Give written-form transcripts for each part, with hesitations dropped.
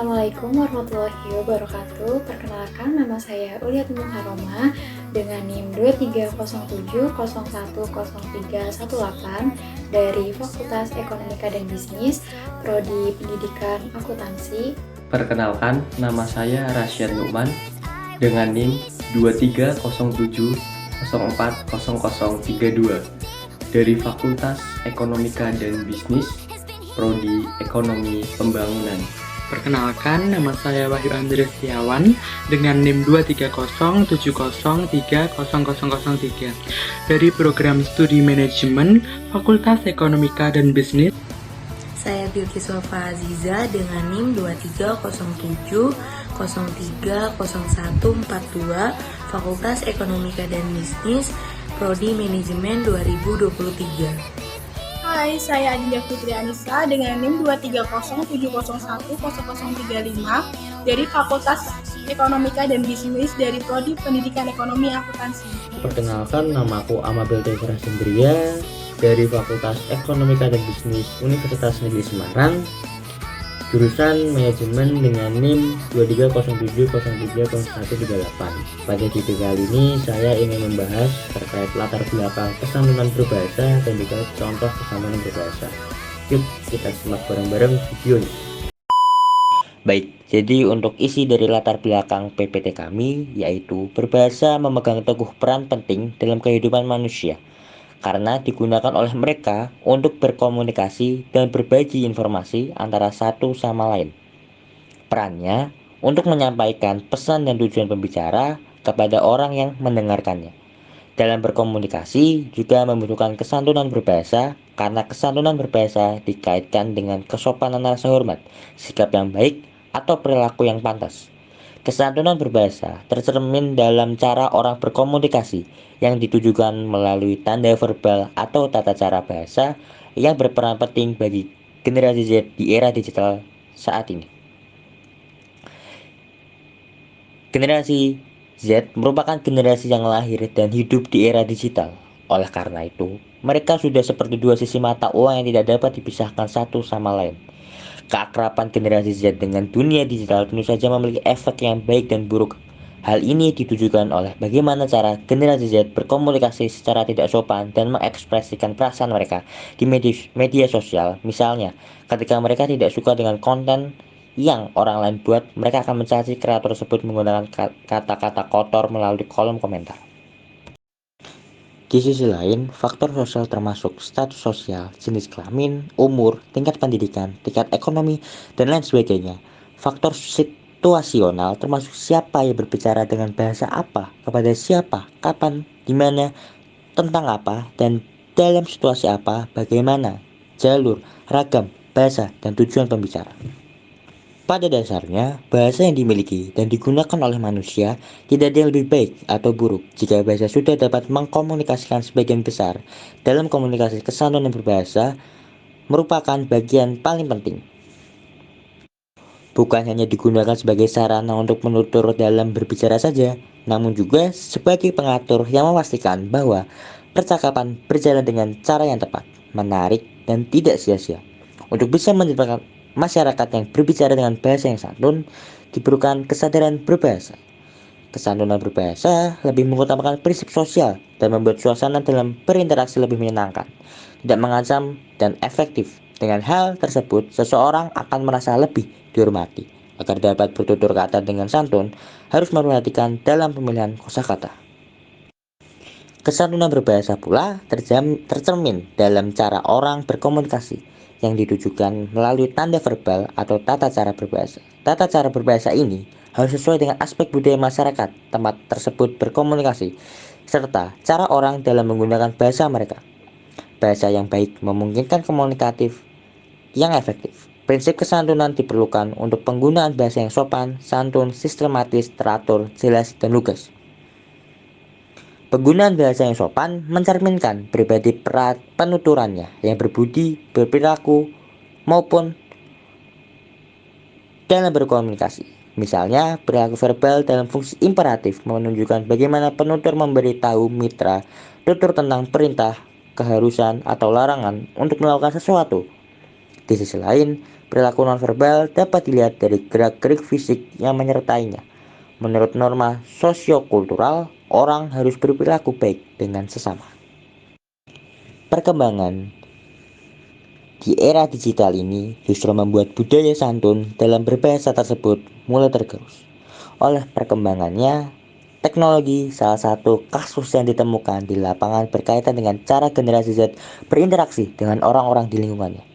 Assalamualaikum warahmatullahi wabarakatuh. Perkenalkan, nama saya Uliatul Muharromah dengan NIM 2307010318 dari Fakultas Ekonomika dan Bisnis, Prodi Pendidikan Akuntansi. Perkenalkan, nama saya Rasyad Nu'man dengan NIM 2307040032 dari Fakultas Ekonomika dan Bisnis, Prodi Ekonomi Pembangunan. Perkenalkan, nama saya Wahyu Andreas Setiawan dengan NIM 23070030003 dari Program Studi Manajemen Fakultas Ekonomika dan Bisnis. Saya Bilkiswafa Aziza dengan NIM 2307030142 Fakultas Ekonomika dan Bisnis, Prodi Manajemen 2023. Hai, saya Adinda Fitri Anissa dengan NIM 2307010035 dari Fakultas Ekonomika dan Bisnis dari Prodi Pendidikan Ekonomi Akuntansi. Perkenalkan, namaku Amabel Desra Sindria dari Fakultas Ekonomika dan Bisnis Universitas Negeri Semarang, jurusan Manajemen dengan NIM 2307030138. Pada video kali ini saya ingin membahas terkait latar belakang kesantunan berbahasa dan juga contoh kesantunan berbahasa. Yuk kita simak bareng-bareng videonya. Baik, jadi untuk isi dari latar belakang PPT kami yaitu berbahasa memegang teguh peran penting dalam kehidupan manusia karena digunakan oleh mereka untuk berkomunikasi dan berbagi informasi antara satu sama lain. Perannya untuk menyampaikan pesan dan tujuan pembicara kepada orang yang mendengarkannya. Dalam berkomunikasi juga membutuhkan kesantunan berbahasa karena kesantunan berbahasa dikaitkan dengan kesopanan rasa hormat, sikap yang baik, atau perilaku yang pantas. Kesantunan berbahasa tercermin dalam cara orang berkomunikasi yang ditujukan melalui tanda verbal atau tata cara bahasa yang berperan penting bagi generasi Z di era digital saat ini. Generasi Z merupakan generasi yang lahir dan hidup di era digital. Oleh karena itu, mereka sudah seperti dua sisi mata uang yang tidak dapat dipisahkan satu sama lain. Keakraban generasi Z dengan dunia digital tentu saja memiliki efek yang baik dan buruk. Hal ini ditujukan oleh bagaimana cara generasi Z berkomunikasi secara tidak sopan dan mengekspresikan perasaan mereka di media sosial. Misalnya, ketika mereka tidak suka dengan konten yang orang lain buat, mereka akan mencaci kreator tersebut menggunakan kata-kata kotor melalui kolom komentar. Di sisi lain, faktor sosial termasuk status sosial, jenis kelamin, umur, tingkat pendidikan, tingkat ekonomi, dan lain sebagainya. Faktor situasional termasuk siapa yang berbicara dengan bahasa apa, kepada siapa, kapan, di mana, tentang apa, dan dalam situasi apa, bagaimana, jalur, ragam, bahasa, dan tujuan pembicara. Pada dasarnya, bahasa yang dimiliki dan digunakan oleh manusia tidak ada yang lebih baik atau buruk jika bahasa sudah dapat mengkomunikasikan sebagian besar dalam komunikasi kesantunan berbahasa merupakan bagian paling penting. Bukan hanya digunakan sebagai sarana untuk menutur dalam berbicara saja, namun juga sebagai pengatur yang memastikan bahwa percakapan berjalan dengan cara yang tepat, menarik, dan tidak sia-sia. Untuk bisa menciptakan masyarakat yang berbicara dengan bahasa yang santun, diperlukan kesadaran berbahasa. Kesantunan berbahasa lebih mengutamakan prinsip sosial dan membuat suasana dalam berinteraksi lebih menyenangkan, tidak mengancam, dan efektif. Dengan hal tersebut, seseorang akan merasa lebih dihormati. Agar dapat bertutur kata dengan santun, harus memperhatikan dalam pemilihan kosakata. Kesantunan berbahasa pula tercermin dalam cara orang berkomunikasi yang ditujukan melalui tanda verbal atau tata cara berbahasa. Tata cara berbahasa ini harus sesuai dengan aspek budaya masyarakat tempat tersebut berkomunikasi, serta cara orang dalam menggunakan bahasa mereka. Bahasa yang baik memungkinkan komunikatif yang efektif. Prinsip kesantunan diperlukan untuk penggunaan bahasa yang sopan, santun, sistematis, teratur, jelas, dan lugas. Penggunaan bahasa yang sopan mencerminkan pribadi penuturannya yang berbudi, berperilaku, maupun dalam berkomunikasi. Misalnya, perilaku verbal dalam fungsi imperatif menunjukkan bagaimana penutur memberitahu mitra tutur tentang perintah, keharusan, atau larangan untuk melakukan sesuatu. Di sisi lain, Perilaku nonverbal dapat dilihat dari gerak-gerik fisik yang menyertainya. Menurut norma sosiokultural, orang harus berperilaku baik dengan sesama. Perkembangan di era digital ini justru membuat budaya santun dalam berbahasa tersebut mulai tergerus. Oleh perkembangannya, teknologi salah satu kasus yang ditemukan di lapangan berkaitan dengan cara generasi Z berinteraksi dengan orang-orang di lingkungannya.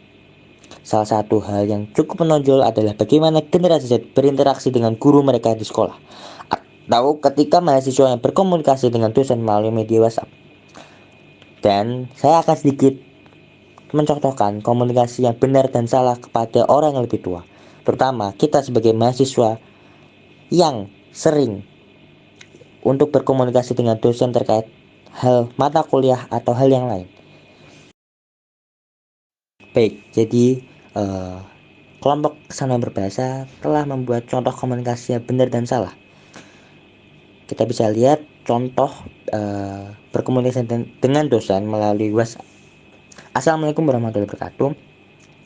Salah satu hal yang cukup menonjol adalah bagaimana generasi Z berinteraksi dengan guru mereka di sekolah, atau ketika mahasiswa yang berkomunikasi dengan dosen melalui media WhatsApp. Dan saya akan sedikit mencontohkan komunikasi yang benar dan salah kepada orang yang lebih tua, terutama kita sebagai mahasiswa yang sering untuk berkomunikasi dengan dosen terkait hal mata kuliah atau hal yang lain. Baik, jadi kelompok kesatuan berbahasa telah membuat contoh komunikasi yang benar dan salah. Kita bisa lihat contoh berkomunikasi dengan dosen melalui WhatsApp. Assalamualaikum warahmatullahi wabarakatuh.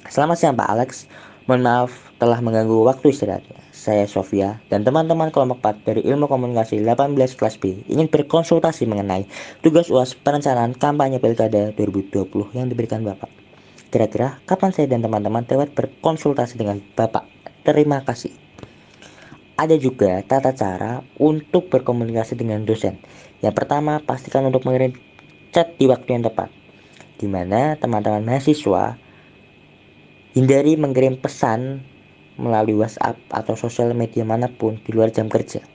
Selamat siang Pak Alex. Mohon maaf telah mengganggu waktu istirahatnya. Saya Sofia dan teman-teman kelompok 4 dari Ilmu Komunikasi 18 kelas B ingin berkonsultasi mengenai tugas UAS perencanaan kampanye Pilkada 2020 yang diberikan Bapak. Kira-kira kapan saya dan teman-teman dapat berkonsultasi dengan Bapak? Terima kasih. Ada juga tata cara untuk berkomunikasi dengan dosen. Yang pertama, pastikan untuk mengirim chat di waktu yang tepat, di mana teman-teman mahasiswa hindari mengirim pesan melalui WhatsApp atau sosial media manapun di luar jam kerja.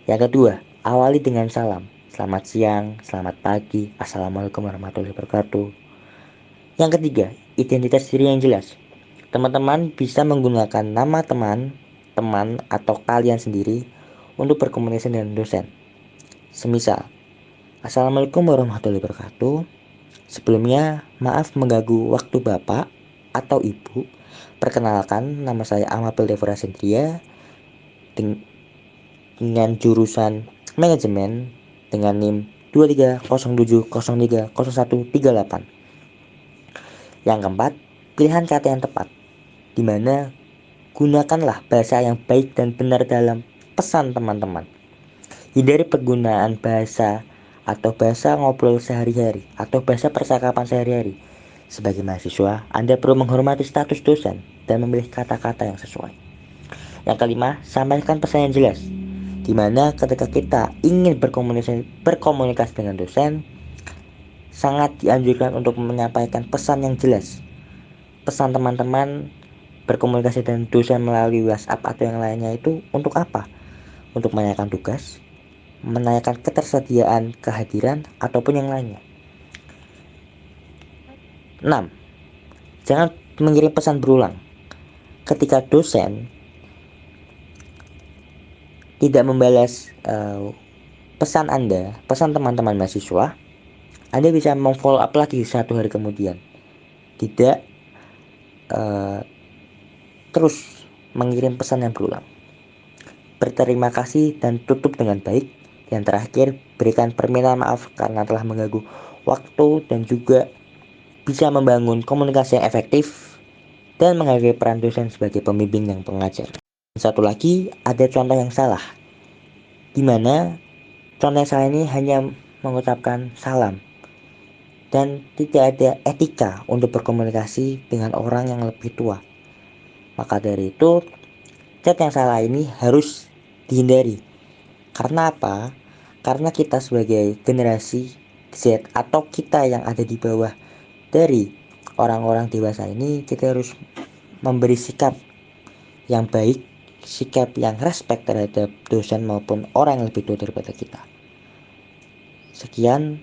Yang kedua, awali dengan salam. Selamat siang, selamat pagi, assalamualaikum warahmatullahi wabarakatuh. Yang ketiga, identitas diri yang jelas. Teman-teman bisa menggunakan nama teman atau kalian sendiri untuk berkomunikasi dengan dosen. Semisal, Assalamualaikum warahmatullahi wabarakatuh. Sebelumnya, maaf mengganggu waktu Bapak atau Ibu. Perkenalkan, nama saya Amapil Devora Sendria dengan jurusan manajemen dengan NIM 2307030138. Yang keempat, pilihan kata yang tepat, di mana gunakanlah bahasa yang baik dan benar dalam pesan teman-teman. Hindari penggunaan bahasa atau bahasa ngobrol sehari-hari atau bahasa percakapan sehari-hari. Sebagai mahasiswa, Anda perlu menghormati status dosen dan memilih kata-kata yang sesuai. Yang kelima, sampaikan pesan yang jelas, di mana ketika kita ingin berkomunikasi dengan dosen, sangat dianjurkan untuk menyampaikan pesan yang jelas. Pesan teman-teman berkomunikasi dengan dosen melalui WhatsApp atau yang lainnya itu untuk apa? Untuk menanyakan tugas, menanyakan ketersediaan kehadiran, ataupun yang lainnya. 6. Jangan mengirim pesan berulang. Ketika dosen tidak membalas pesan Anda, pesan teman-teman mahasiswa, Anda bisa memfollow up lagi 1 hari kemudian. Tidak terus mengirim pesan yang berulang. Berterima kasih dan tutup dengan baik. Yang terakhir, berikan permintaan maaf karena telah mengganggu waktu dan juga bisa membangun komunikasi yang efektif dan menghargai peran dosen sebagai pembimbing dan pengajar. Satu lagi, ada contoh yang salah, di mana contoh yang salah ini hanya mengucapkan salam dan tidak ada etika untuk berkomunikasi dengan orang yang lebih tua. Maka dari itu, chat yang salah ini harus dihindari. Karena apa? Karena kita sebagai generasi Z atau kita yang ada di bawah dari orang-orang dewasa ini, kita harus memberi sikap yang baik, sikap yang respect terhadap dosen maupun orang yang lebih tua daripada kita. Sekian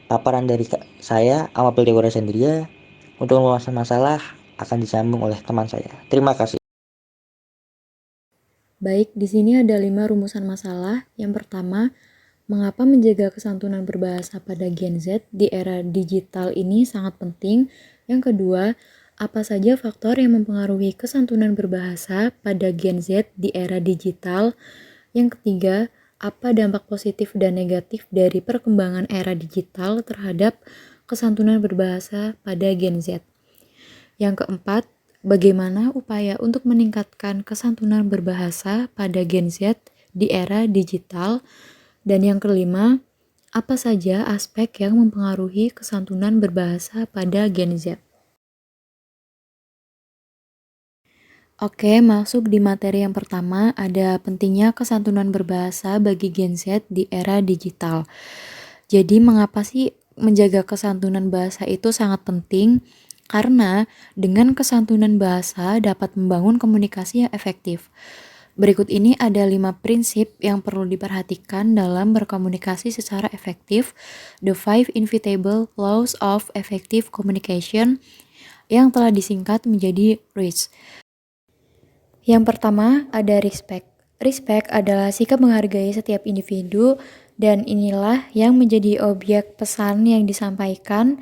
paparan dari saya, Amapil Devora Sendria. Untuk pembahasan masalah akan disambung oleh teman saya. Terima kasih. Baik, di sini ada 5 rumusan masalah. Yang pertama, mengapa menjaga kesantunan berbahasa pada Gen Z di era digital ini sangat penting. Yang kedua, apa saja faktor yang mempengaruhi kesantunan berbahasa pada Gen Z di era digital. Yang ketiga, apa dampak positif dan negatif dari perkembangan era digital terhadap kesantunan berbahasa pada Gen Z. Yang keempat, bagaimana upaya untuk meningkatkan kesantunan berbahasa pada Gen Z di era digital. Dan yang kelima, apa saja aspek yang mempengaruhi kesantunan berbahasa pada Gen Z. Oke, masuk di materi yang pertama, ada pentingnya kesantunan berbahasa bagi Gen Z di era digital. Jadi mengapa sih menjaga kesantunan bahasa itu sangat penting? Karena dengan kesantunan bahasa dapat membangun komunikasi yang efektif. Berikut ini ada 5 prinsip yang perlu diperhatikan dalam berkomunikasi secara efektif, The 5 Inevitable Laws of Effective Communication, yang telah disingkat menjadi REACH. Yang pertama ada respect. Respect adalah sikap menghargai setiap individu, dan inilah yang menjadi objek pesan yang disampaikan.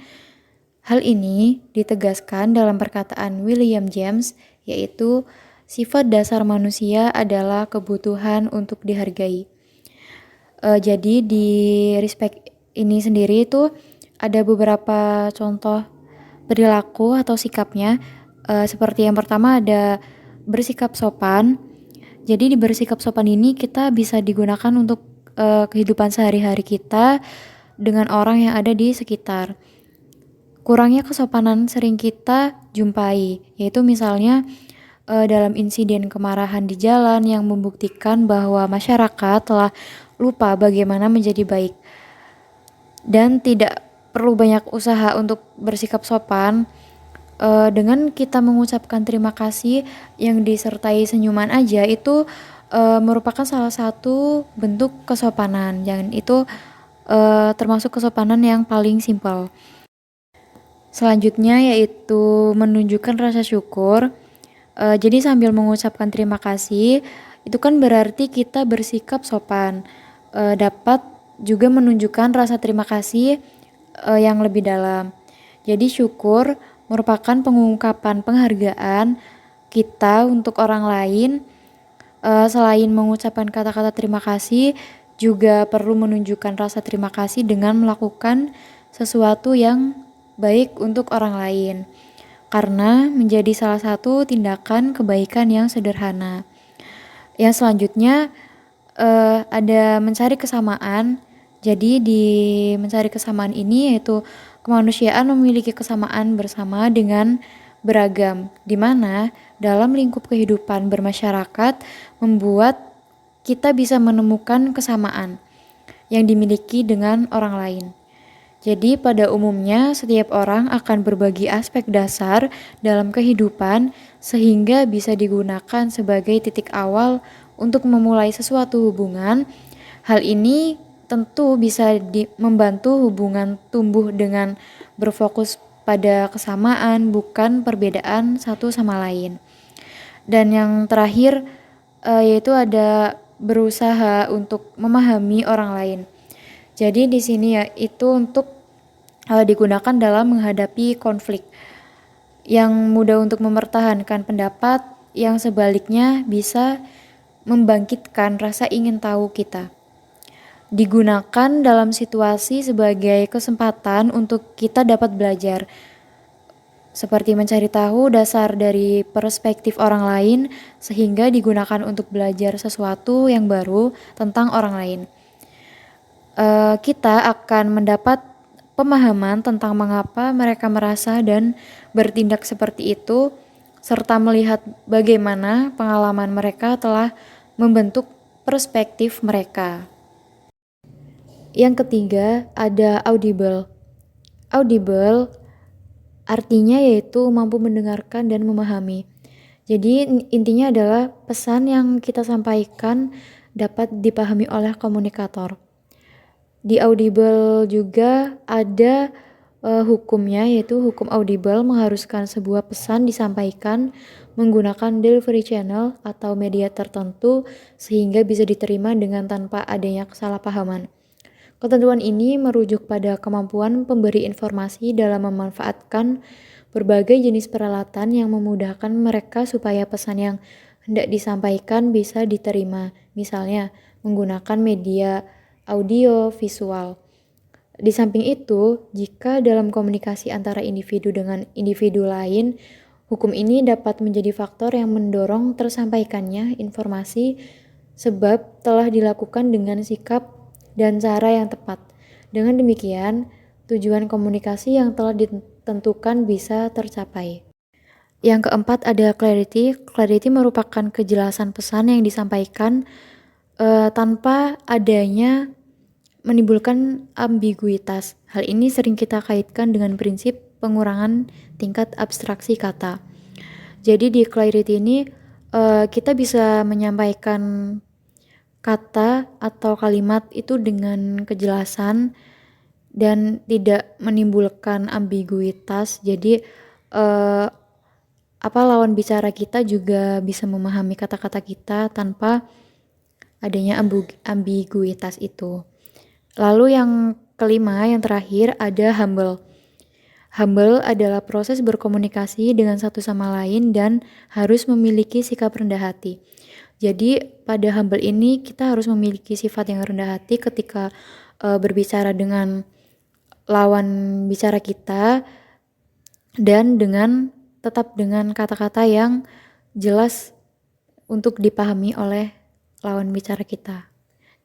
Hal ini ditegaskan dalam perkataan William James, yaitu sifat dasar manusia adalah kebutuhan untuk dihargai. Jadi di respect ini sendiri itu ada beberapa contoh perilaku atau sikapnya. Seperti yang pertama ada bersikap sopan. Jadi di bersikap sopan ini kita bisa digunakan untuk kehidupan sehari-hari kita dengan orang yang ada di sekitar. Kurangnya kesopanan sering kita jumpai, yaitu misalnya dalam insiden kemarahan di jalan yang membuktikan bahwa masyarakat telah lupa bagaimana menjadi baik dan tidak perlu banyak usaha untuk bersikap sopan. Dengan kita mengucapkan terima kasih yang disertai senyuman aja itu merupakan salah satu bentuk kesopanan. Yang itu termasuk kesopanan yang paling simpel. Selanjutnya yaitu menunjukkan rasa syukur. Jadi sambil mengucapkan terima kasih itu kan berarti kita bersikap sopan. Dapat juga menunjukkan rasa terima kasih yang lebih dalam. Jadi syukur merupakan pengungkapan penghargaan kita untuk orang lain. Selain mengucapkan kata-kata terima kasih, juga perlu menunjukkan rasa terima kasih dengan melakukan sesuatu yang baik untuk orang lain, karena menjadi salah satu tindakan kebaikan yang sederhana. Yang selanjutnya ada mencari kesamaan. Jadi di mencari kesamaan ini yaitu kemanusiaan memiliki kesamaan bersama dengan beragam, di mana dalam lingkup kehidupan bermasyarakat membuat kita bisa menemukan kesamaan yang dimiliki dengan orang lain. Jadi pada umumnya setiap orang akan berbagi aspek dasar dalam kehidupan sehingga bisa digunakan sebagai titik awal untuk memulai sesuatu hubungan. Hal ini tentu bisa membantu hubungan tumbuh dengan berfokus pada kesamaan, bukan perbedaan satu sama lain. Dan yang terakhir yaitu ada berusaha untuk memahami orang lain. Jadi di sini ya itu untuk digunakan dalam menghadapi konflik, yang mudah untuk mempertahankan pendapat, yang sebaliknya bisa membangkitkan rasa ingin tahu kita. Digunakan dalam situasi sebagai kesempatan untuk kita dapat belajar, seperti mencari tahu dasar dari perspektif orang lain, sehingga digunakan untuk belajar sesuatu yang baru tentang orang lain. Kita akan mendapat pemahaman tentang mengapa mereka merasa dan bertindak seperti itu, serta melihat bagaimana pengalaman mereka telah membentuk perspektif mereka. Yang ketiga ada audible. Audible artinya yaitu mampu mendengarkan dan memahami. Jadi intinya adalah pesan yang kita sampaikan dapat dipahami oleh komunikator. Di audible juga ada hukumnya, yaitu hukum audible mengharuskan sebuah pesan disampaikan menggunakan delivery channel atau media tertentu sehingga bisa diterima dengan tanpa adanya kesalahpahaman. Ketentuan ini merujuk pada kemampuan pemberi informasi dalam memanfaatkan berbagai jenis peralatan yang memudahkan mereka supaya pesan yang hendak disampaikan bisa diterima, misalnya menggunakan media audio visual. Di samping itu, jika dalam komunikasi antara individu dengan individu lain, Hukum ini dapat menjadi faktor yang mendorong tersampaikannya informasi sebab telah dilakukan dengan sikap dan cara yang tepat. Dengan demikian, tujuan komunikasi yang telah ditentukan bisa tercapai. Yang keempat ada clarity. Clarity merupakan kejelasan pesan yang disampaikan tanpa adanya menimbulkan ambiguitas. Hal ini sering kita kaitkan dengan prinsip pengurangan tingkat abstraksi kata. Jadi di clarity ini kita bisa menyampaikan kata atau kalimat itu dengan kejelasan dan tidak menimbulkan ambiguitas. Jadi lawan bicara kita juga bisa memahami kata-kata kita tanpa adanya ambiguitas itu. Lalu yang kelima, yang terakhir ada humble. Humble adalah proses berkomunikasi dengan satu sama lain dan harus memiliki sikap rendah hati. Jadi pada humble ini kita harus memiliki sifat yang rendah hati ketika berbicara dengan lawan bicara kita dan tetap dengan kata-kata yang jelas untuk dipahami oleh lawan bicara kita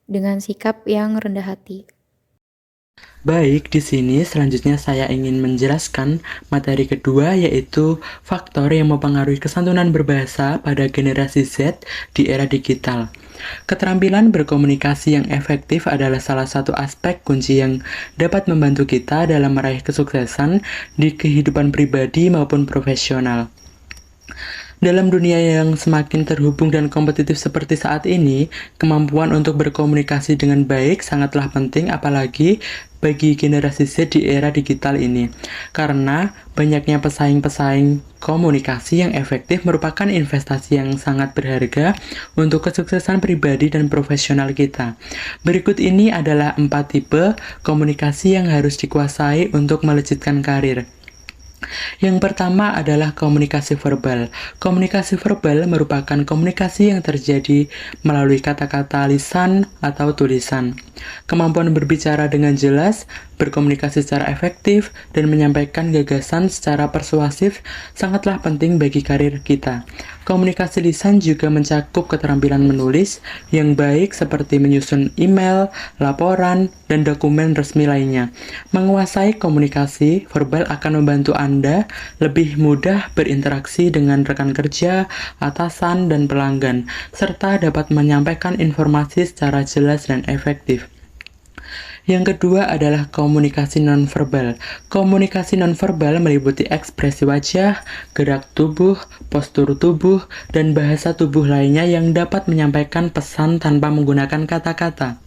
dengan sikap yang rendah hati. Baik, di sini selanjutnya saya ingin menjelaskan materi kedua, yaitu faktor yang mempengaruhi kesantunan berbahasa pada generasi Z di era digital. Keterampilan berkomunikasi yang efektif adalah salah satu aspek kunci yang dapat membantu kita dalam meraih kesuksesan di kehidupan pribadi maupun profesional. Dalam dunia yang semakin terhubung dan kompetitif seperti saat ini, kemampuan untuk berkomunikasi dengan baik sangatlah penting, apalagi bagi generasi Z di era digital ini. Karena banyaknya pesaing-pesaing komunikasi yang efektif merupakan investasi yang sangat berharga untuk kesuksesan pribadi dan profesional kita. Berikut ini adalah 4 tipe komunikasi yang harus dikuasai untuk melejitkan karir. Yang pertama adalah komunikasi verbal. Komunikasi verbal merupakan komunikasi yang terjadi melalui kata-kata lisan atau tulisan. Kemampuan berbicara dengan jelas, berkomunikasi secara efektif, dan menyampaikan gagasan secara persuasif sangatlah penting bagi karir kita. Komunikasi lisan juga mencakup keterampilan menulis yang baik seperti menyusun email, laporan, dan dokumen resmi lainnya. Menguasai komunikasi verbal akan membantu Anda lebih mudah berinteraksi dengan rekan kerja, atasan, dan pelanggan, serta dapat menyampaikan informasi secara jelas dan efektif. Yang kedua adalah komunikasi nonverbal. Komunikasi nonverbal meliputi ekspresi wajah, gerak tubuh, postur tubuh, dan bahasa tubuh lainnya yang dapat menyampaikan pesan tanpa menggunakan kata-kata.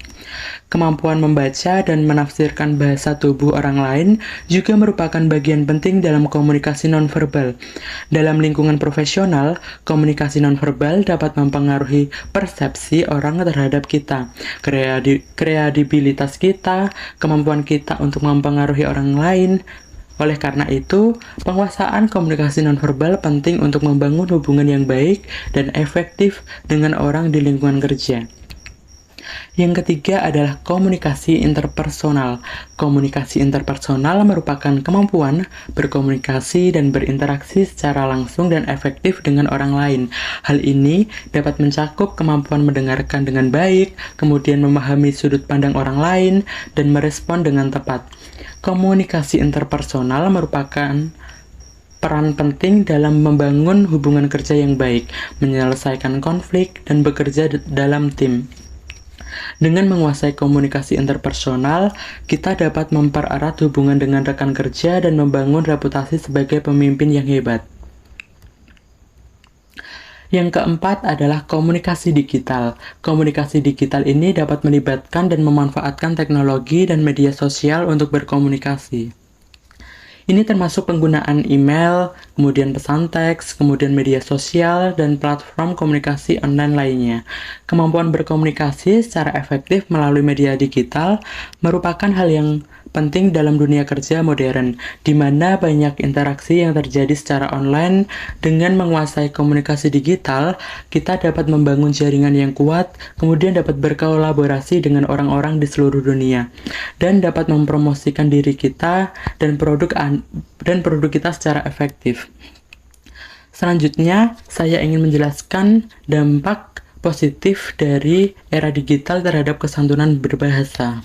Kemampuan membaca dan menafsirkan bahasa tubuh orang lain juga merupakan bagian penting dalam komunikasi nonverbal. Dalam lingkungan profesional, komunikasi nonverbal dapat mempengaruhi persepsi orang terhadap kita, kredibilitas kita, kemampuan kita untuk mempengaruhi orang lain. Oleh karena itu, penguasaan komunikasi nonverbal penting untuk membangun hubungan yang baik dan efektif dengan orang di lingkungan kerja. Yang ketiga adalah komunikasi interpersonal. Komunikasi interpersonal merupakan kemampuan berkomunikasi dan berinteraksi secara langsung dan efektif dengan orang lain. Hal ini dapat mencakup kemampuan mendengarkan dengan baik, kemudian memahami sudut pandang orang lain, dan merespon dengan tepat. Komunikasi interpersonal merupakan peran penting dalam membangun hubungan kerja yang baik, menyelesaikan konflik, dan bekerja dalam tim. Dengan menguasai komunikasi interpersonal, kita dapat mempererat hubungan dengan rekan kerja dan membangun reputasi sebagai pemimpin yang hebat. Yang keempat adalah komunikasi digital. Komunikasi digital ini dapat melibatkan dan memanfaatkan teknologi dan media sosial untuk berkomunikasi. Ini termasuk penggunaan email, kemudian pesan teks, kemudian media sosial, dan platform komunikasi online lainnya. Kemampuan berkomunikasi secara efektif melalui media digital merupakan hal yang penting dalam dunia kerja modern, di mana banyak interaksi yang terjadi secara online. Dengan menguasai komunikasi digital, kita dapat membangun jaringan yang kuat, kemudian dapat berkolaborasi dengan orang-orang di seluruh dunia, dan dapat mempromosikan diri kita dan produk kita secara efektif. Selanjutnya, saya ingin menjelaskan dampak positif dari era digital terhadap kesantunan berbahasa.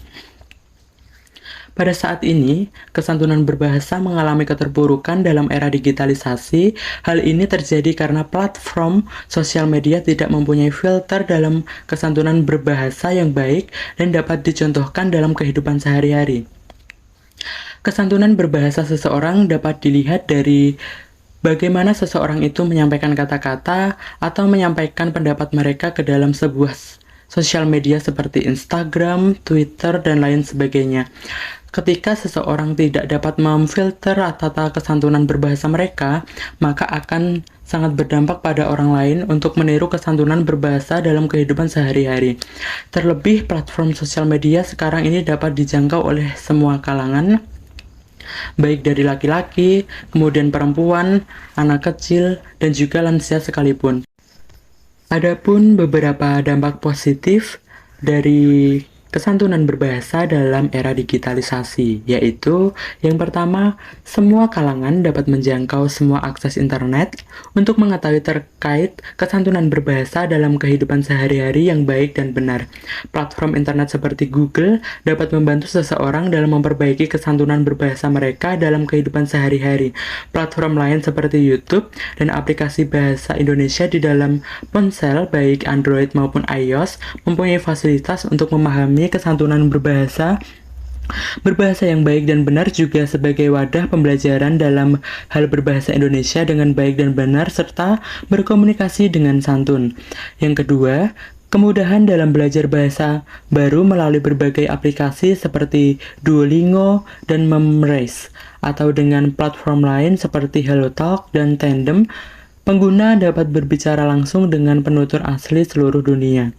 Pada saat ini, kesantunan berbahasa mengalami keterpurukan dalam era digitalisasi. Hal ini terjadi karena platform sosial media tidak mempunyai filter dalam kesantunan berbahasa yang baik dan dapat dicontohkan dalam kehidupan sehari-hari. Kesantunan berbahasa seseorang dapat dilihat dari bagaimana seseorang itu menyampaikan kata-kata atau menyampaikan pendapat mereka ke dalam sebuah sosial media seperti Instagram, Twitter, dan lain sebagainya. Ketika seseorang tidak dapat memfilter tata kesantunan berbahasa mereka, maka akan sangat berdampak pada orang lain untuk meniru kesantunan berbahasa dalam kehidupan sehari-hari. Terlebih, platform sosial media sekarang ini dapat dijangkau oleh semua kalangan, baik dari laki-laki, kemudian perempuan, anak kecil, dan juga lansia sekalipun. Adapun beberapa dampak positif dari kesantunan berbahasa dalam era digitalisasi, yaitu yang pertama, semua kalangan dapat menjangkau semua akses internet untuk mengetahui terkait kesantunan berbahasa dalam kehidupan sehari-hari yang baik dan benar. Platform internet seperti Google dapat membantu seseorang dalam memperbaiki kesantunan berbahasa mereka dalam kehidupan sehari-hari. Platform lain seperti YouTube dan aplikasi bahasa Indonesia di dalam ponsel baik Android maupun iOS mempunyai fasilitas untuk memahami kesantunan berbahasa yang baik dan benar, juga sebagai wadah pembelajaran dalam hal berbahasa Indonesia dengan baik dan benar serta berkomunikasi dengan santun. Yang kedua, kemudahan dalam belajar bahasa baru melalui berbagai aplikasi seperti Duolingo dan Memrise, atau dengan platform lain seperti HelloTalk dan Tandem. Pengguna dapat berbicara langsung dengan penutur asli seluruh dunia.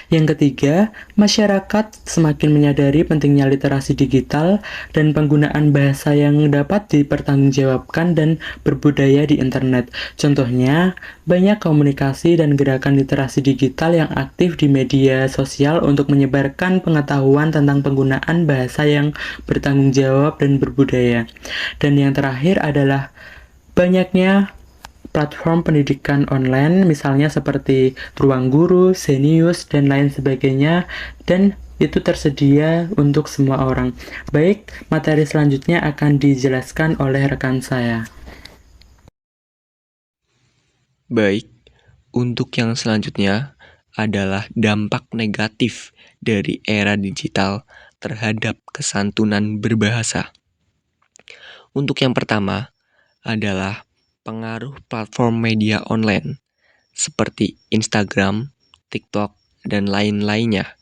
Yang ketiga, masyarakat semakin menyadari pentingnya literasi digital dan penggunaan bahasa yang dapat dipertanggungjawabkan dan berbudaya di internet. Contohnya, banyak komunikasi dan gerakan literasi digital yang aktif di media sosial untuk menyebarkan pengetahuan tentang penggunaan bahasa yang bertanggung jawab dan berbudaya. Dan yang terakhir adalah banyaknya platform pendidikan online, misalnya seperti Ruang Guru, Zenius, dan lain sebagainya, dan itu tersedia untuk semua orang. Baik, materi selanjutnya akan dijelaskan oleh rekan saya. Baik, untuk yang selanjutnya adalah dampak negatif dari era digital terhadap kesantunan berbahasa. Untuk yang pertama adalah pengaruh platform media online seperti Instagram, TikTok, dan lain-lainnya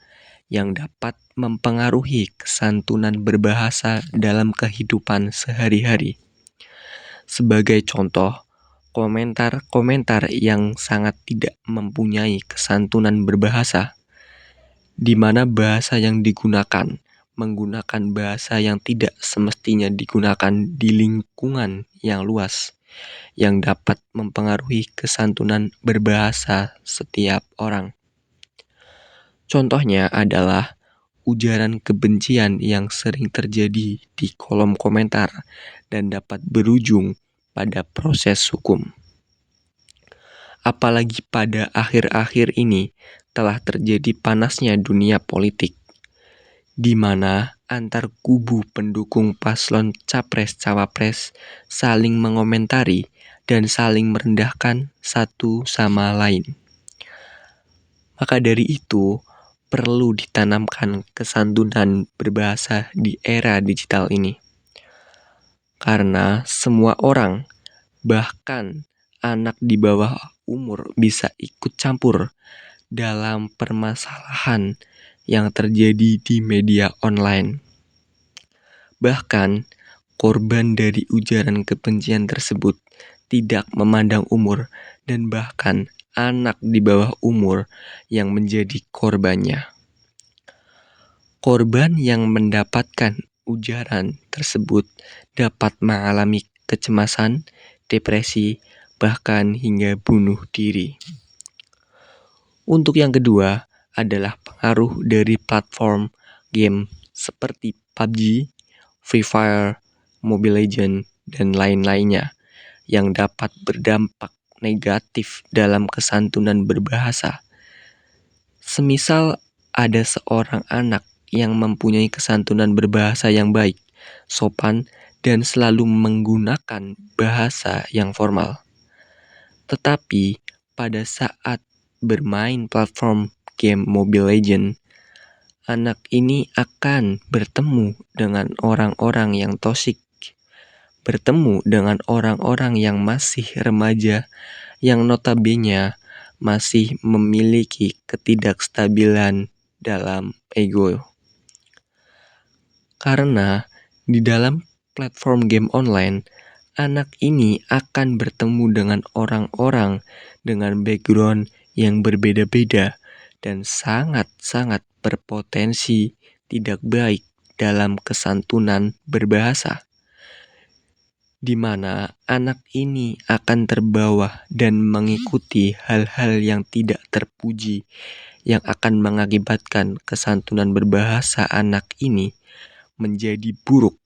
yang dapat mempengaruhi kesantunan berbahasa dalam kehidupan sehari-hari. Sebagai contoh, komentar-komentar yang sangat tidak mempunyai kesantunan berbahasa, di mana bahasa yang digunakan menggunakan bahasa yang tidak semestinya digunakan di lingkungan yang luas, yang dapat mempengaruhi kesantunan berbahasa setiap orang. Contohnya adalah ujaran kebencian yang sering terjadi di kolom komentar dan dapat berujung pada proses hukum. Apalagi pada akhir-akhir ini telah terjadi panasnya dunia politik, di mana antar kubu pendukung paslon capres-cawapres saling mengomentari dan saling merendahkan satu sama lain. Maka dari itu, perlu ditanamkan kesantunan berbahasa di era digital ini. Karena semua orang, bahkan anak di bawah umur, bisa ikut campur dalam permasalahan yang terjadi di media online. Bahkan, korban dari ujaran kebencian tersebut tidak memandang umur dan bahkan anak di bawah umur yang menjadi korbannya. Korban yang mendapatkan ujaran tersebut dapat mengalami kecemasan, depresi, bahkan hingga bunuh diri. Untuk yang kedua adalah pengaruh dari platform game seperti PUBG, Free Fire, Mobile Legends, dan lain-lainnya yang dapat berdampak negatif dalam kesantunan berbahasa. Semisal ada seorang anak yang mempunyai kesantunan berbahasa yang baik, sopan, dan selalu menggunakan bahasa yang formal. Tetapi pada saat bermain platform game Mobile Legends, anak ini akan bertemu dengan orang-orang yang toksik, bertemu dengan orang-orang yang masih remaja, yang notabene masih memiliki ketidakstabilan dalam ego. Karena di dalam platform game online, anak ini akan bertemu dengan orang-orang dengan background yang berbeda-beda dan sangat-sangat berpotensi tidak baik dalam kesantunan berbahasa, di mana anak ini akan terbawa dan mengikuti hal-hal yang tidak terpuji yang akan mengakibatkan kesantunan berbahasa anak ini menjadi buruk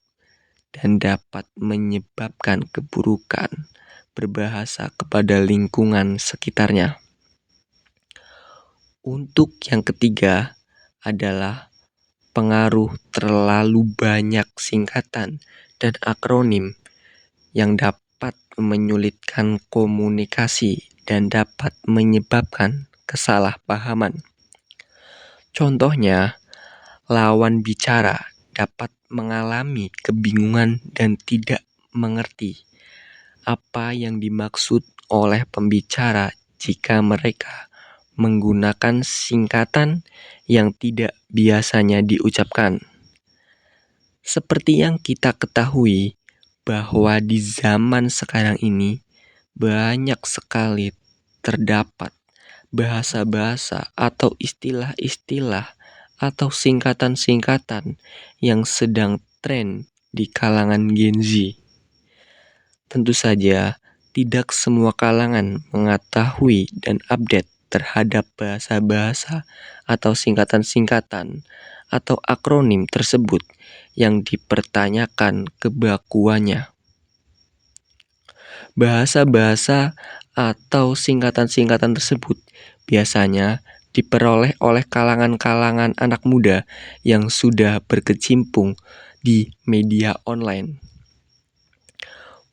dan dapat menyebabkan keburukan berbahasa kepada lingkungan sekitarnya. Untuk yang ketiga adalah pengaruh terlalu banyak singkatan dan akronim yang dapat menyulitkan komunikasi dan dapat menyebabkan kesalahpahaman. Contohnya, lawan bicara dapat mengalami kebingungan dan tidak mengerti apa yang dimaksud oleh pembicara jika mereka menggunakan singkatan yang tidak biasanya diucapkan. Seperti yang kita ketahui bahwa di zaman sekarang ini banyak sekali terdapat bahasa-bahasa atau istilah-istilah atau singkatan-singkatan yang sedang tren di kalangan Gen Z. Tentu saja, tidak semua kalangan mengetahui dan update terhadap bahasa-bahasa atau singkatan-singkatan atau akronim tersebut yang dipertanyakan kebakuannya. Bahasa-bahasa atau singkatan-singkatan tersebut biasanya diperoleh oleh kalangan-kalangan anak muda yang sudah berkecimpung di media online.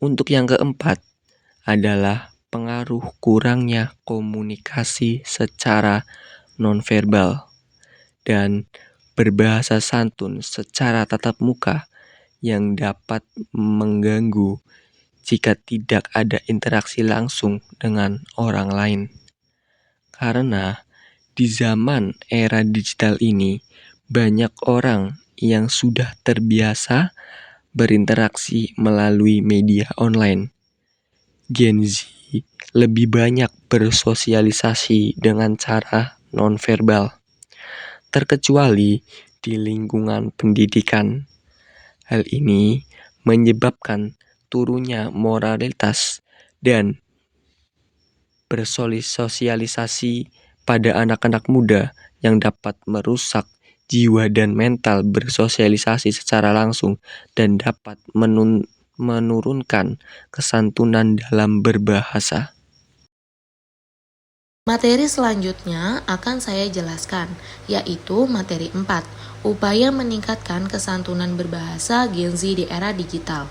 Untuk yang keempat adalah pengaruh kurangnya komunikasi secara nonverbal dan berbahasa santun secara tatap muka yang dapat mengganggu jika tidak ada interaksi langsung dengan orang lain. Karena di zaman era digital ini, banyak orang yang sudah terbiasa berinteraksi melalui media online. Gen Z lebih banyak bersosialisasi dengan cara nonverbal, terkecuali di lingkungan pendidikan. Hal ini menyebabkan turunnya moralitas dan bersosialisasi pada anak-anak muda yang dapat merusak jiwa dan mental bersosialisasi secara langsung dan dapat menurunkan kesantunan dalam berbahasa. Materi selanjutnya akan saya jelaskan, yaitu materi 4, upaya meningkatkan kesantunan berbahasa Gen Z di era digital.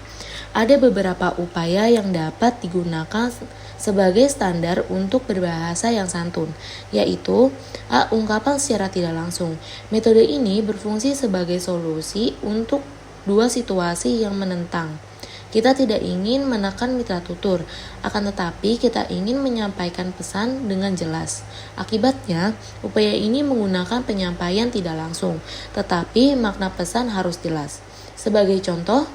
Ada beberapa upaya yang dapat digunakan sebagai standar untuk berbahasa yang santun, yaitu A. Ungkapan secara tidak langsung. Metode ini berfungsi sebagai solusi untuk dua situasi yang menentang. Kita tidak ingin menekan mitra tutur, akan tetapi kita ingin menyampaikan pesan dengan jelas. Akibatnya, upaya ini menggunakan penyampaian tidak langsung, tetapi makna pesan harus jelas. Sebagai contoh,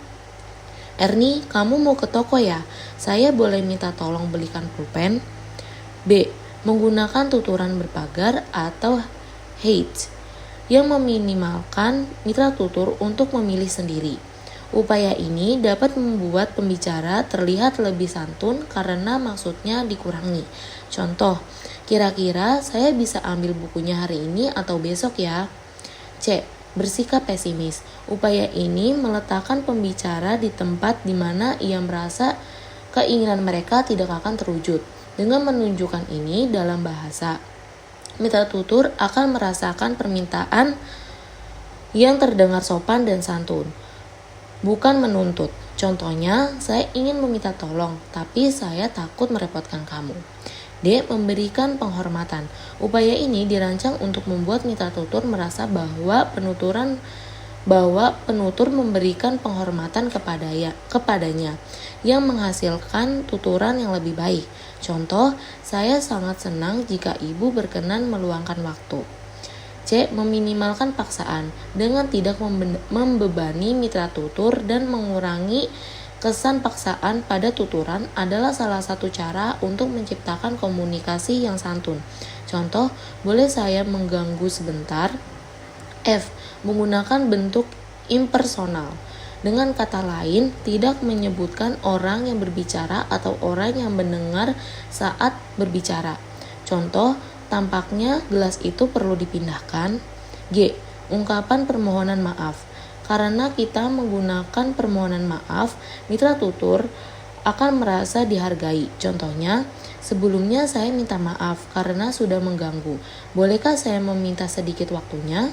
Ernie, kamu mau ke toko ya? Saya boleh minta tolong belikan pulpen? B. Menggunakan tuturan berpagar atau hate yang meminimalkan mitra tutur untuk memilih sendiri. Upaya ini dapat membuat pembicara terlihat lebih santun karena maksudnya dikurangi. Contoh, kira-kira saya bisa ambil bukunya hari ini atau besok ya? C. Bersikap pesimis. Upaya ini meletakkan pembicara di tempat di mana ia merasa keinginan mereka tidak akan terwujud. Dengan menunjukkan ini dalam bahasa, mitra tutur akan merasakan permintaan yang terdengar sopan dan santun, bukan menuntut. Contohnya, saya ingin meminta tolong, tapi saya takut merepotkan kamu. D. Memberikan penghormatan. Upaya ini dirancang untuk membuat mitra tutur merasa bahwa penutur memberikan penghormatan kepadanya yang menghasilkan tuturan yang lebih baik. Contoh, saya sangat senang jika ibu berkenan meluangkan waktu. C. Meminimalkan paksaan dengan tidak membebani mitra tutur dan mengurangi kesan paksaan pada tuturan adalah salah satu cara untuk menciptakan komunikasi yang santun. Contoh, boleh saya mengganggu sebentar? F. Menggunakan bentuk impersonal. Dengan kata lain, tidak menyebutkan orang yang berbicara atau orang yang mendengar saat berbicara. Contoh, tampaknya gelas itu perlu dipindahkan. G. Ungkapan permohonan maaf. Karena kita menggunakan permohonan maaf, mitra tutur akan merasa dihargai. Contohnya, sebelumnya saya minta maaf karena sudah mengganggu. Bolehkah saya meminta sedikit waktunya?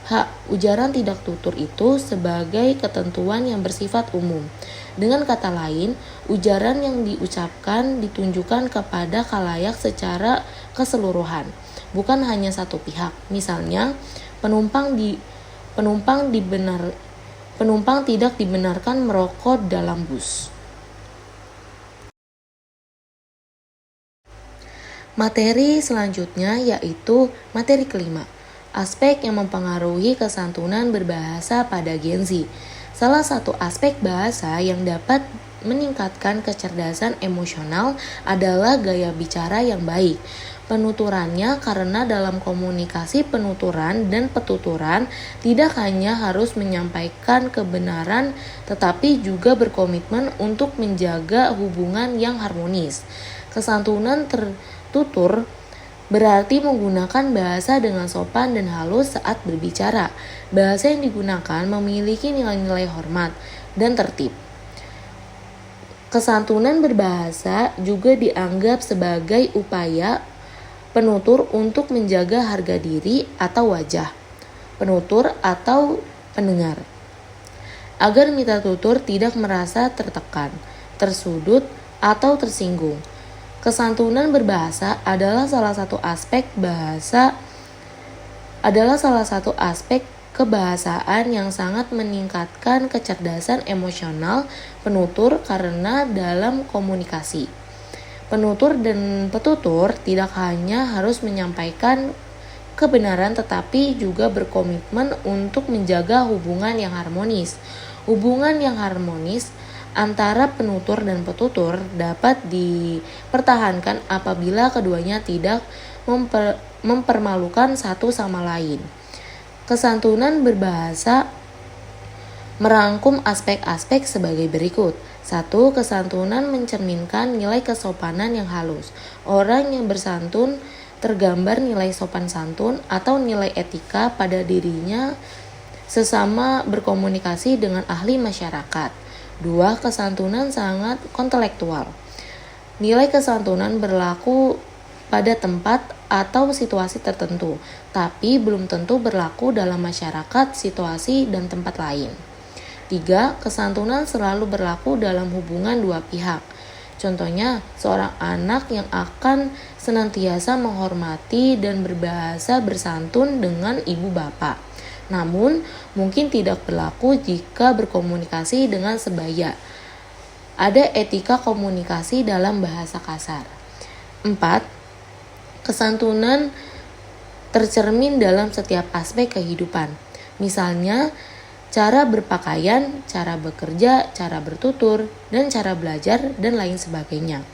H. Ujaran tidak tutur itu sebagai ketentuan yang bersifat umum. Dengan kata lain, ujaran yang diucapkan ditunjukkan kepada khalayak secara keseluruhan, bukan hanya satu pihak. Misalnya, penumpang tidak dibenarkan merokok dalam bus. Materi selanjutnya yaitu materi kelima, aspek yang mempengaruhi kesantunan berbahasa pada Gen Z. Salah satu aspek bahasa yang dapat meningkatkan kecerdasan emosional adalah gaya bicara yang baik. Penuturannya, karena dalam komunikasi penuturan dan petuturan tidak hanya harus menyampaikan kebenaran tetapi juga berkomitmen untuk menjaga hubungan yang harmonis. Kesantunan tertutur berarti menggunakan bahasa dengan sopan dan halus saat berbicara. Bahasa yang digunakan memiliki nilai-nilai hormat dan tertib. Kesantunan berbahasa juga dianggap sebagai upaya penutur untuk menjaga harga diri atau wajah penutur atau pendengar, agar mitra tutur tidak merasa tertekan, tersudut, atau tersinggung. Kesantunan berbahasa adalah salah satu aspek kebahasaan yang sangat meningkatkan kecerdasan emosional penutur karena dalam komunikasi, penutur dan petutur tidak hanya harus menyampaikan kebenaran tetapi juga berkomitmen untuk menjaga hubungan yang harmonis. Hubungan yang harmonis antara penutur dan petutur dapat dipertahankan apabila keduanya tidak mempermalukan satu sama lain. Kesantunan berbahasa merangkum aspek-aspek sebagai berikut. 1. Kesantunan mencerminkan nilai kesopanan yang halus. Orang yang bersantun tergambar nilai sopan santun atau nilai etika pada dirinya sesama berkomunikasi dengan ahli masyarakat. 2. Kesantunan sangat kontelektual. Nilai kesantunan berlaku pada tempat atau situasi tertentu, tapi belum tentu berlaku dalam masyarakat, situasi, dan tempat lain. 3. Kesantunan selalu berlaku dalam hubungan dua pihak. Contohnya, seorang anak yang akan senantiasa menghormati dan berbahasa bersantun dengan ibu bapak. Namun, mungkin tidak berlaku jika berkomunikasi dengan sebaya. Ada etika komunikasi dalam bahasa kasar. 4. Kesantunan tercermin dalam setiap aspek kehidupan. Misalnya, cara berpakaian, cara bekerja, cara bertutur, dan cara belajar, dan lain sebagainya.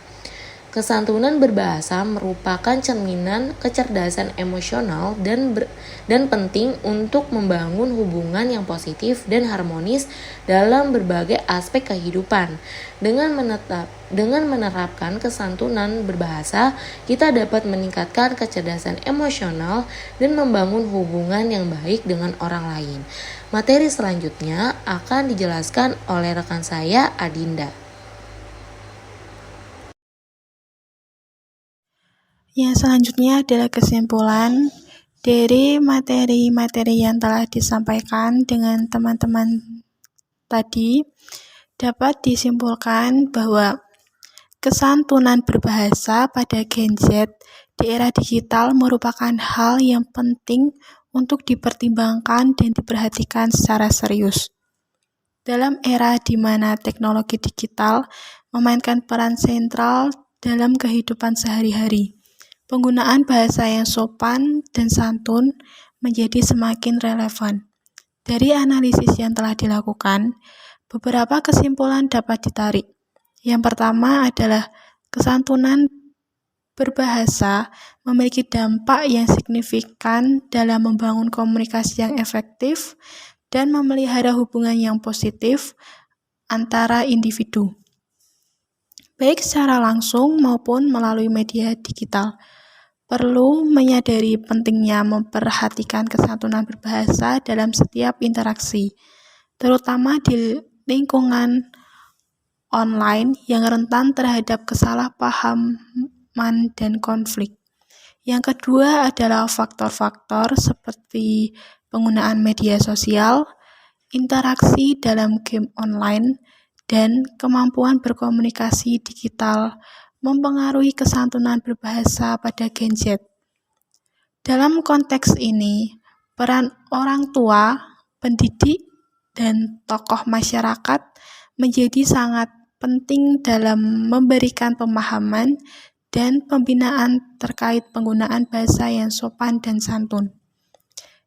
Kesantunan berbahasa merupakan cerminan kecerdasan emosional dan penting untuk membangun hubungan yang positif dan harmonis dalam berbagai aspek kehidupan. Dengan menerapkan kesantunan berbahasa, kita dapat meningkatkan kecerdasan emosional dan membangun hubungan yang baik dengan orang lain. Materi selanjutnya akan dijelaskan oleh rekan saya, Adinda. Yang selanjutnya adalah kesimpulan dari materi-materi yang telah disampaikan dengan teman-teman tadi. Dapat disimpulkan bahwa kesantunan berbahasa pada Gen Z di era digital merupakan hal yang penting untuk dipertimbangkan dan diperhatikan secara serius. Dalam era di mana teknologi digital memainkan peran sentral dalam kehidupan sehari-hari, penggunaan bahasa yang sopan dan santun menjadi semakin relevan. Dari analisis yang telah dilakukan, beberapa kesimpulan dapat ditarik. Yang pertama adalah kesantunan berbahasa memiliki dampak yang signifikan dalam membangun komunikasi yang efektif dan memelihara hubungan yang positif antara individu, baik secara langsung maupun melalui media digital. Perlu menyadari pentingnya memperhatikan kesantunan berbahasa dalam setiap interaksi, terutama di lingkungan online yang rentan terhadap kesalahpahaman dan konflik. Yang kedua adalah faktor-faktor seperti penggunaan media sosial, interaksi dalam game online, dan kemampuan berkomunikasi digital mempengaruhi kesantunan berbahasa pada Gen Z. Dalam konteks ini, peran orang tua, pendidik, dan tokoh masyarakat menjadi sangat penting dalam memberikan pemahaman dan pembinaan terkait penggunaan bahasa yang sopan dan santun.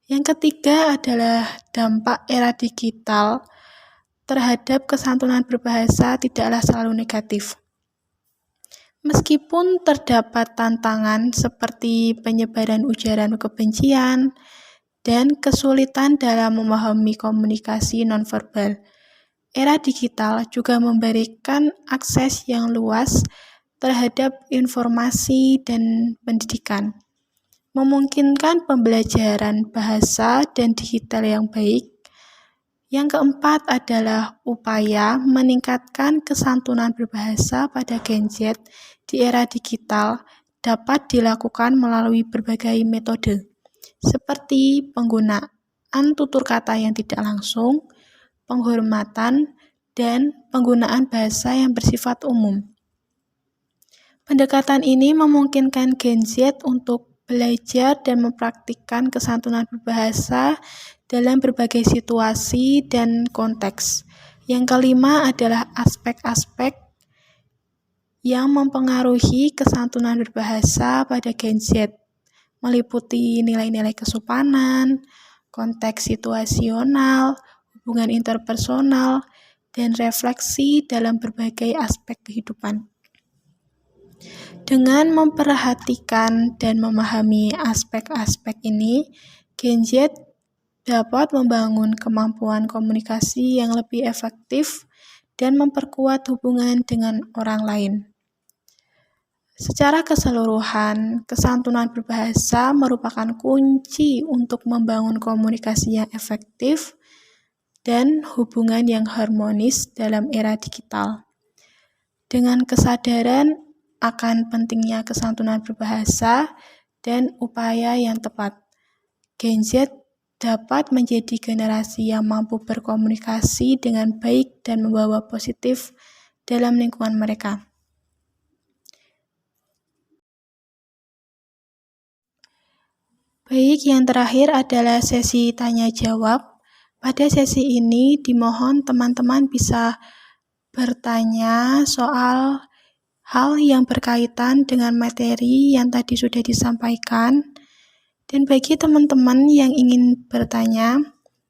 Yang ketiga adalah dampak era digital terhadap kesantunan berbahasa tidaklah selalu negatif. Meskipun terdapat tantangan seperti penyebaran ujaran kebencian dan kesulitan dalam memahami komunikasi nonverbal, era digital juga memberikan akses yang luas terhadap informasi dan pendidikan, memungkinkan pembelajaran bahasa dan digital yang baik. Yang keempat adalah upaya meningkatkan kesantunan berbahasa pada Gen Z di era digital dapat dilakukan melalui berbagai metode, seperti penggunaan tutur kata yang tidak langsung, penghormatan, dan penggunaan bahasa yang bersifat umum. Pendekatan ini memungkinkan Gen Z untuk belajar dan mempraktikkan kesantunan berbahasa dalam berbagai situasi dan konteks. Yang kelima adalah aspek-aspek yang mempengaruhi kesantunan berbahasa pada Gen Z, meliputi nilai-nilai kesopanan, konteks situasional, hubungan interpersonal, dan refleksi dalam berbagai aspek kehidupan. Dengan memperhatikan dan memahami aspek-aspek ini, Gen Z dapat membangun kemampuan komunikasi yang lebih efektif dan memperkuat hubungan dengan orang lain. Secara keseluruhan, kesantunan berbahasa merupakan kunci untuk membangun komunikasi yang efektif dan hubungan yang harmonis dalam era digital. Dengan kesadaran akan pentingnya kesantunan berbahasa dan upaya yang tepat, Gen Z dapat menjadi generasi yang mampu berkomunikasi dengan baik dan membawa positif dalam lingkungan mereka. Baik, yang terakhir adalah sesi tanya-jawab. Pada sesi ini dimohon teman-teman bisa bertanya soal hal yang berkaitan dengan materi yang tadi sudah disampaikan. Dan bagi teman-teman yang ingin bertanya,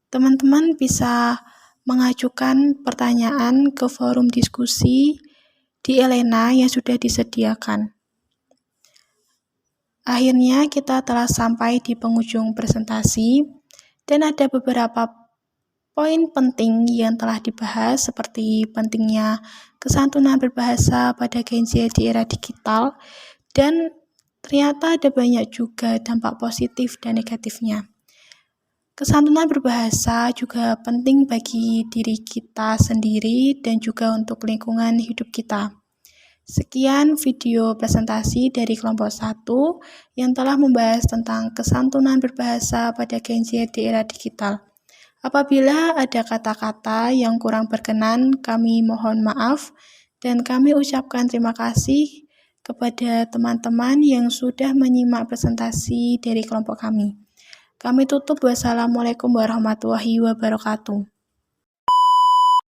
teman-teman bisa mengajukan pertanyaan ke forum diskusi di Elena yang sudah disediakan. Akhirnya kita telah sampai di penghujung presentasi dan ada beberapa poin penting yang telah dibahas seperti pentingnya kesantunan berbahasa pada Gen Z di era digital dan ternyata ada banyak juga dampak positif dan negatifnya. Kesantunan berbahasa juga penting bagi diri kita sendiri dan juga untuk lingkungan hidup kita. Sekian video presentasi dari kelompok 1 yang telah membahas tentang kesantunan berbahasa pada Gen Z di era digital. Apabila ada kata-kata yang kurang berkenan, kami mohon maaf dan kami ucapkan terima kasih kepada teman-teman yang sudah menyimak presentasi dari kelompok kami. Kami tutup. Wassalamualaikum warahmatullahi wabarakatuh.